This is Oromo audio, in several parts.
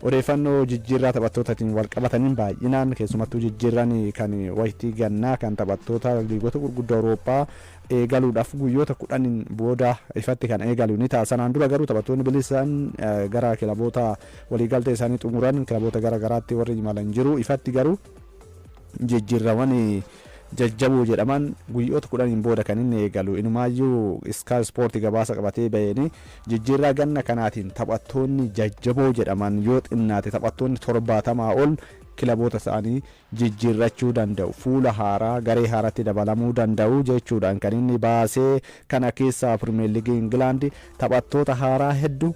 odeeffannoo jijjiirraa taphattootatiin wal qabataniin baay'inaan keessumattuu jijjiirraan kan waytii gannaa kan taphattoota liigota gurguddoo Awurooppaa eegaluudhaaf guyyoota 10 booda ifatti kan eegalu ni ta'a. Sanaan dura garuu taphattoonni bilisaan gara kilaboota waliigaltee isaanii xumuran kilaboota garaagaraatti warri imalan jiru. Ifatti garuu jijjiirrawwan jajjaboo jedhaman guyyoota 10 booda kan inni eegalu. Inumaayyuu Sky Sport gabaasa qabatee baheen jijjiirraa ganna kanaatiin taphattoonni jajjaboo jedhaman yoo xinnaate taphattoonni 70 ol kilaboota isaanii jijjiirrachuu danda'u. Fuula haaraa garee haaraatti dabalamuu danda'u jechuudhaan kan inni baasee. Kana keessaa Premier League England taphattoota haaraa hedduu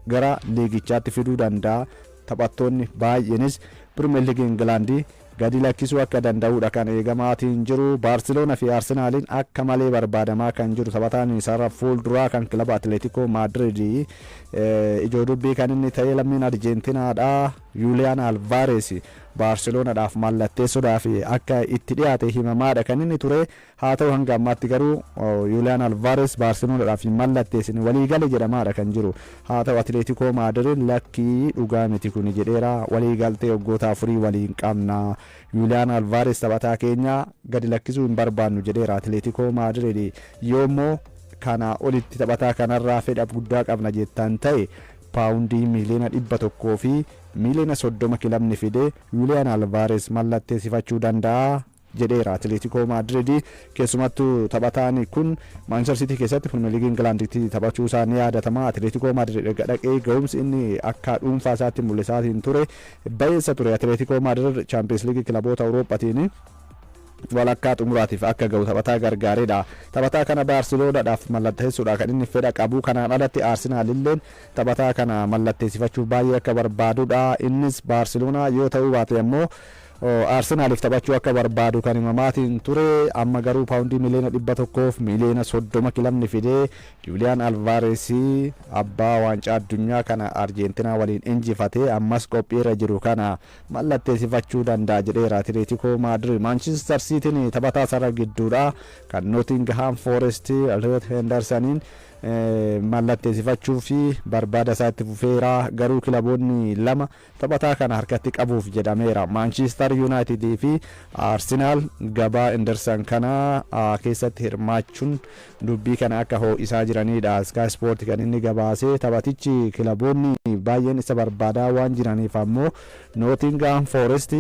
gara liigichaatti fiduu danda'a. Taphattoonni baay'eenis Premier League England gadi lakkisuu akka danda'uudha kan eegamaatiin jiru. Barcelona fi Arsenalin akka malee barbaadamaa kan jiru taphataan isaarra fuulduraa kan kilaba Atletico Madrid ijoo dubbii kan inni ta'e lammiin Arjentiinaadha. Julian Alvarez Barcelonaadhaaf mallatteessuudhaaf akka itti dhiyaate himamaadha kan inni ture. Haa ta'u hanga ammaatti garuu Julian Alvarez Barcelonaadhaaf mallatteessine waliigale jedhamaadha kan jiru. Haa ta'u Atletico Madrid lakkii dhugaa miti kun jedheera. Waliigaltee waggoota 4 waliin qabna. Julian Alvarez taphataa keenya gadi lakkisuu hin barbaannu jedheera Atletico Madrid. Yoommoo kana olitti taphataa kanarraa fedha guddaa qabna jettan ta'e paawundii miliyoona 100 fi miliyoona 30 kilabni fide Julian Alvarez mallatteessifachuu danda'a jedheera Atletico Madrid. Keessumattuu taphataan kun Manchester City keessatti Premier League Englanditti taphachuu isaa ni yaadatama. Atletico Madrid dhaqee ga'umsi inni akka dhuunfaa isaatti mul'isaatiin ture bayeessa ture. Atletico Madrid Champions League kilaboota Awurooppaatiin walakkaa xumuraatiif akka ga'u taphataa gargaareedha. Taphataa kana Barcelonaadhaaf mallatteessuudha kan inni fedha qabu. Kanaan alatti Arsenal illeen taphataa kana mallatteessifachuuf baay'ee akka barbaadudha. Innis Barcelona yoo ta'uu baate ammoo Arsenaliif taphachuu akka barbaadu kan himamaatiin ture. Amma garuu paawundii miliyoona 100 fi miliyoona 30 kilabni fidee Julian Alvarez abbaa waancaa addunyaa kana Arjentiinaa waliin injifatee ammas qophiirra jiru kana mallatteessifachuu danda'a jedheera Atletico Madrid. Manchester City taphataa sarara gidduudha kan Nottingham Forest Elliot Hendersoniin mallatteessifachuu fi barbaada isaatti fufeera. Garuu kilaboonni lama taphataa kana harkatti qabuuf jedhameera. Manchester United fi Arsenal gabaa Henderson kana keessatti hirmaachuun dubbii kana akka ho'isaa jiranidha. Sky Sport kan inni gabaasee taphatichi kilaboonni baay'een isa barbaadaa waan jiraniif ammoo Nottingham Forest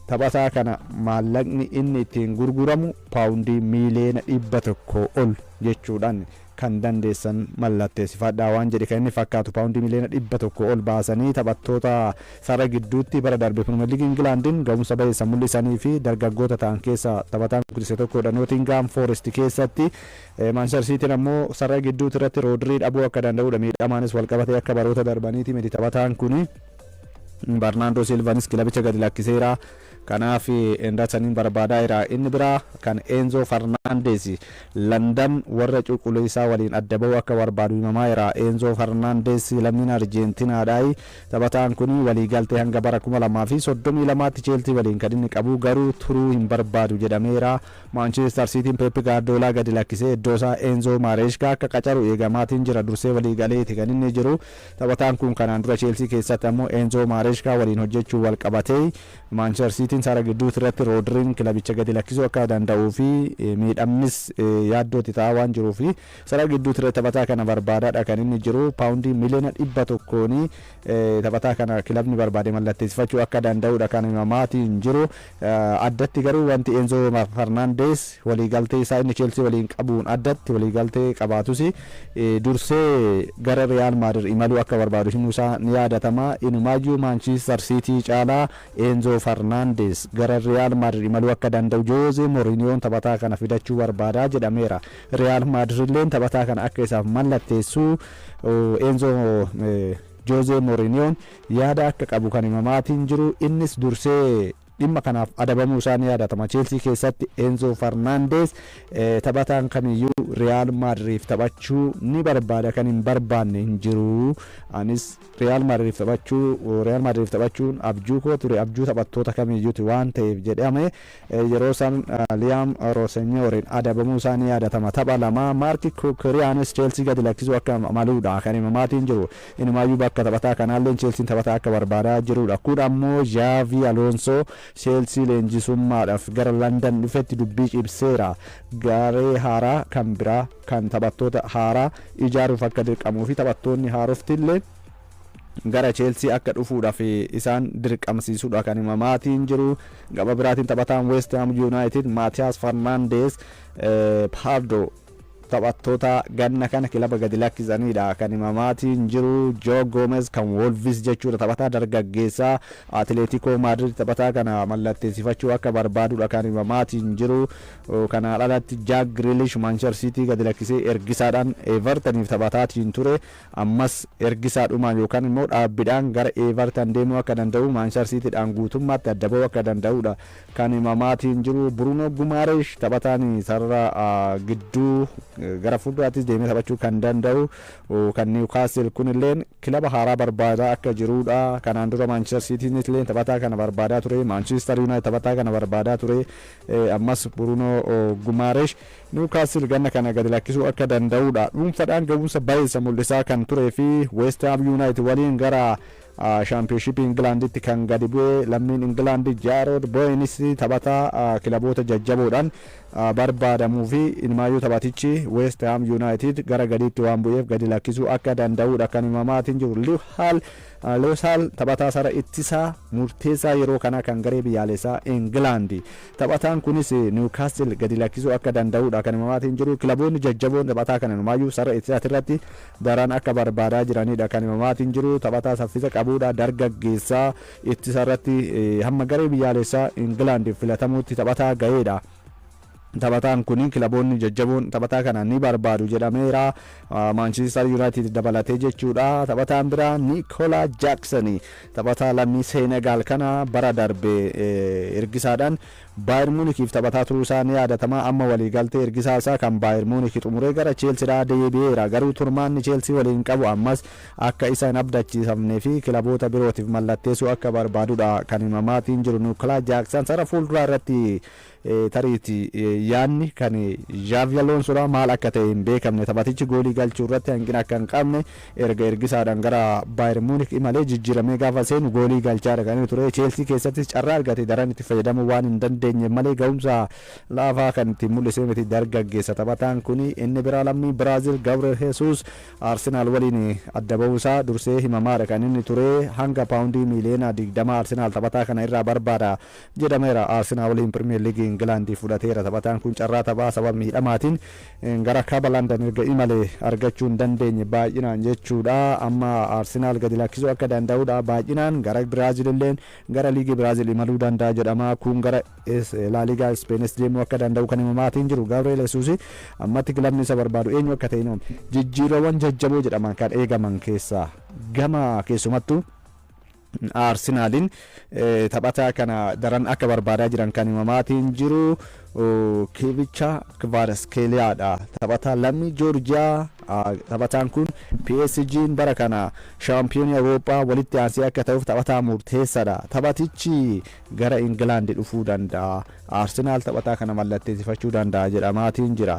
taphataa kana maallaqni inni ittiin gurguramu paawundii miliyoona 100 ol jechuudhaan kan dandeessan mallatteessifadhaa waan jedhe kan inni fakkaatu. Paawundii miliyoona 100 ol baasanii taphattoota sarara gidduutti bara darbe Premier League Englandin ga'umsa baay'ee mul'isanii fi dargaggoota ta'an keessa taphataan kulisee tokkodha. Nottingham Forest keessatti Manchester City ammoo sarara gidduutti irratti Rodri dhabuu akka danda'udha. Miidhamaanis wal qabatee akka baroota darbaniiti miti taphataan kuni. Bernardo Silvanis kilabicha gadi lakkiseera. Kanaaf Hendersoniin barbaadaa inni biraa kan Enzo Fernandez London warra cuquliisaa waliin adda ba'uu akka barbaadu himamaa. Enzo Fernandez lammiin Arjentiinaadha. Taphataan kun waliigaltee hanga bara 2032tti Chelsea waliin kan inni qabu garuu turuu hin barbaadu jedhameera. Manchester City Pep Guardiola gadi lakkisee iddoo isaa Enzo Maresca akka qacaru eegamaatiin jira. Dursee waliigaleeti kan inni jiru. Taphataan kun kanaan dura Chelsea keessatti ammoo Enzo Maresca waliin hojjechuu wal qabatee Manchester City sarara gidduutti irratti Rodriin kilabicha gadi lakkisuu akka danda'uu fi miidhamnis yaaddootti ta'aa waan jiruuf sarara gidduutti irratti taphataa kana barbaadaadha kan inni jiru. Paawundii miliyoona 100 taphataa kana kilabni barbaade mallatteessifachuu akka danda'uudha kan himamaatiin jiru. Addatti garuu wanti Enzo Fernandez waliigaltee isaa inni Chelsea waliin qabuun addatti waliigaltee qabaatus dursee gara Real Madrid imaluu akka barbaadu himuusaa ni yaadatama. Inumaayyuu Manchester City caalaa Enzo Fernandez gara Real Madrid imaluu akka danda'u Jose Mourinho taphataa kana fidachuu barbaadaa jedhameera. Real Madrid illee taphataa kana akka isaaf mallatteessu Enzo Jose Mourinho yaada akka qabu kan himamaatiin jiru. Innis dursee dhimma kanaaf adabamuu isaanii yaadatama. Chelsea keessatti Enzo Fernandez taphataan kamiyyuu Real Madrid taphachuu ni barbaada, kan hin barbaanne hin jiru. Anis Real Madrid taphachuun abjuu koo ture, abjuu taphattoota kamiyyuuti waan ta'eef jedhame yeroo san Liam Rosenyorin adabamuu isaanii yaadatama. Tapha lama Marc Cucurellaanis Chelsea gadi lakkisuu akka maluudha kan himamaatiin jiru. Inumaayyuu bakka taphataa kanaallee Chelsea taphataa akka barbaadaa jirudha. Kun ammoo Xavi Alonso Chelsea leenjisummaadhaaf gara London dhufetti dubbii cibseera. Garee haaraa kan biraa kan taphattoota haaraa ijaaruuf akka dirqamuu fi taphattoonni haaroftillee gara Chelsea akka dhufuudhaaf isaan dirqamsiisuudha kan himamaatiin jiru. Gaba biraatiin taphataan West Ham United Matthias Fernandes Pardo taphattoota ganna kana kilaba gadi lakkisaniidha kan himamaatiin jiru. Joe Gomez kan Wolves jechuudha taphataa dargaggeessaa Atletico Madrid taphataa kana mallatteessifachuu akka barbaaduudha kan himamaatiin jiru. Kana alatti Jack Grealish Manchester City gadi lakkisee ergisaadhaan Evertoniif taphataatiin ture. Ammas ergisaadhumaan yookaan immoo dhaabbiidhaan gara Everton deemuu akka danda'u Manchester Citydhaan guutummaatti adda ba'uu akka danda'uudha kan himamaatiin jiru. Bruno Guimaraes taphataan sarara gidduu gara fuulduraattis deemee taphachuu kan danda'u kan Newcastle kunilleen kilaba haaraa barbaadaa akka jiruudha. Kanaan dura Manchester Cityillee taphataa kana barbaadaa ture, Manchester United taphataa kana barbaadaa ture. Ammas Bruno Guimaraes Newcastle ganna kana gadi lakkisuu akka danda'uudha. Dhuunfaadhaan ga'umsa baay'isa mul'isaa kan turee fi West Ham United waliin gara Championship Englanditti kan gadi bu'e lammiin England Jarrod Bowenis taphataa kilaboota jajjaboodhaan barbaadamuu fi ilmaayyuu taphatichi West Ham United gara gadiitti waan bu'eef gadi lakkisuu akka danda'uudha kan himamaatiin jiru. Lewsal taphataa sara ittisaa murteessaa yeroo kana kan garee biyyaalessaa England. Taphataan kunis Newcastle gadi lakkisuu akka danda'uudha kan himamaatiin jiru. Kilaboonni jajjaboon taphataa kana ilmaayyuu sara ittisaatti daran akka barbaadaa jiranidha kan himamaatiin jiru. Taphataa saffisa qabuudha, dargaggeessaa ittisarratti hamma garee biyyaalessaa England filatamuutti taphataa ga'eedha. Taphataan kun kilaboonni jajjaboon taphataa kana ni barbaadu jedhameera. Manchester United dabalatee jechuudha. Taphataan biraa Nicola Jackson taphataa lammii Senegal kana bara darbe ergisaadhaan Bayern Munichiif taphataa turuu isaa ni yaadatama. Amma waliigaltee ergisaa isaa kan Bayern Munich xumuree gara Chelseadhaa deebi'eera. Garuu turmaanni Chelsea waliin qabu ammas akka isa hin abdachiifamnee fi kilaboota birootiif mallatteessuu akka barbaadudha kan himamaatiin jiru. Nicola Jackson sara fuulduraa irratti tariiti yaanni kan Xavi Alonso maal akka ta'e hin beekamne. Taphatichi goolii galchuu irratti hanqina akka hin qabne erga ergisaadhaan gara Bayern Munich imalee jijjiiramee gaafa seenu goolii galchaadha kan ture. Chelsea keessattis carraa argate daran itti fayyadamuu waan hin dandeenye malee ga'umsa laafaa kan itti mul'isee miti dargaggeessa taphataan kun. Inni biraa lammii Biraazil Gabriel Jesus Arsenal waliin adda ba'uusaa dursee himamaadha kan inni ture. Hanga paawundii miliyoona 20 Arsenal taphataa kana irraa barbaada jedhameera. Arsenal waliin Premier League England fudhateera. Taphataan kun carraa taphaa sababa miidhamaatiin gara kaaba London erga imalee argachuu hin dandeenye baay'inaan jechuudha. Amma Arsenal gadi lakkisuu akka danda'uudha baay'inaan gara Biraazil illee gara liigii Biraazil imaluu danda'a jedhama. Kun gara La Liga Spaanis deemuu akka danda'u kan himamaatiin jiru. Gabriel Jesus ammatti kilabni isa barbaadu eenyu akka ta'e jijjiirawwan jajjaboo jedhaman kan eegaman keessaa gama keessumattuu Arsenalin taphataa kana daran akka barbaadaa jiran kan himamaatiin jiru. Kevicha Kvaratskhelia taphataa lammii Joorjiyaa. Taphataan kun PSG'n bara kana shaampiyoonii Awurooppaa walitti aansee akka ta'uuf taphataa murteessaadha. Taphatichi gara England dhufuu danda'a. Arsenal taphataa kana mallatteessifachuu danda'a jedhamaatiin jira.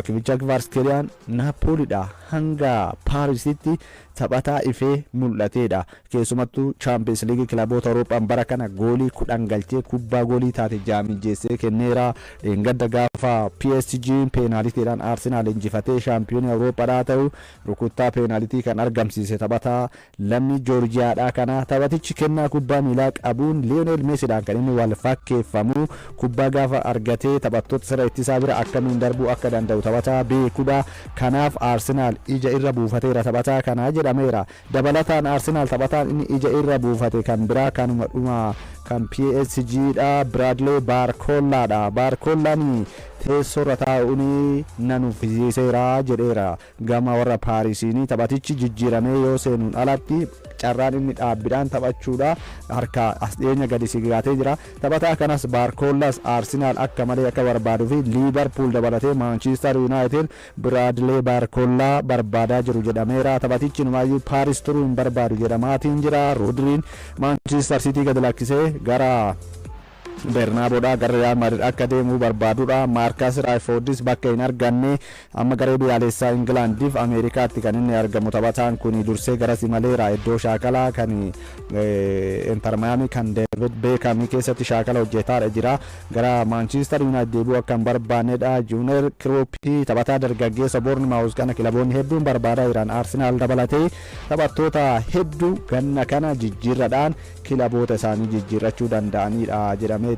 Kevicha Kvaratskhelia Napolidha hanga Paarisitti taphataa ifee mul'ateedha. Keessumattuu Champions League kilaboota Awurooppaan bara kana goolii 10 galchee kubbaa goolii taate jaamijjeessee kenneera. Gadda gaafa PSG peenaalitiidhaan Arsenal injifatee shaampiyoonii Awurooppaadhaa ta'u rukuttaa peenaalitii kan argamsiise taphataa lammii Joorjiyaadhaa kana. Taphatichi kennaa kubbaa miilaa qabuun Lionel Messiidhaan kan inni wal fakkeeffamu. Kubbaa gaafa argatee taphattoota sirra ittisaa bira akkamiin darbuu akka danda'u taphataa beekuudha. Kanaaf Arsenal ija irra buufateera taphataa kana jedhameera. Dabalataan Arsenal taphataan inni ija irra buufate kan biraa kanuma dhuma kan PSG dha Bradley Barcollaadha. Barcollaan teessoorra taa'uun nan uffisiiseera jedheera. Gama warra Paarisiin taphatichi jijjiiramee yoo seenuun alatti carraan inni dhaabbiidhaan taphachuudha harka as dhiyeenya gadi sigaatee jira. Taphataa kanas Baarkoolaas Arsenaal akka malee akka barbaaduu fi Liiverpuul dabalatee Maanchiistar Yuunaayitid Biraadilee Baarkoolaa barbaadaa jiru jedhameera. Taphatichi numaayyuu Paaris turuu hin barbaadu jedhamaatiin jira. Roodiriin Maanchiistar Siitii gad lakkisee gara Bernaabodhaa gara Real Madrid akka deemuu barbaaduudha. Maarkaas Raashfoordis bakka hin arganne amma garee biyyaalessaa Ingilaandiif Ameerikaatti kan inni argamu. Taphataan kun dursee garas imaleera iddoo shaakalaa kan Inter Miami kan David Beckham keessatti shaakala hojjetaadha jira. Gara Manchester United deebi'uu akka hin barbaannedha. Junior Kroopii taphataa dargaggeessa Bournemouth kana kilaboonni hedduun barbaadaa jiran Arsenal dabalatee taphattoota hedduu ganna kana jijjiirradhaan kilaboota isaanii jijjiirrachuu danda'anidha jedhame.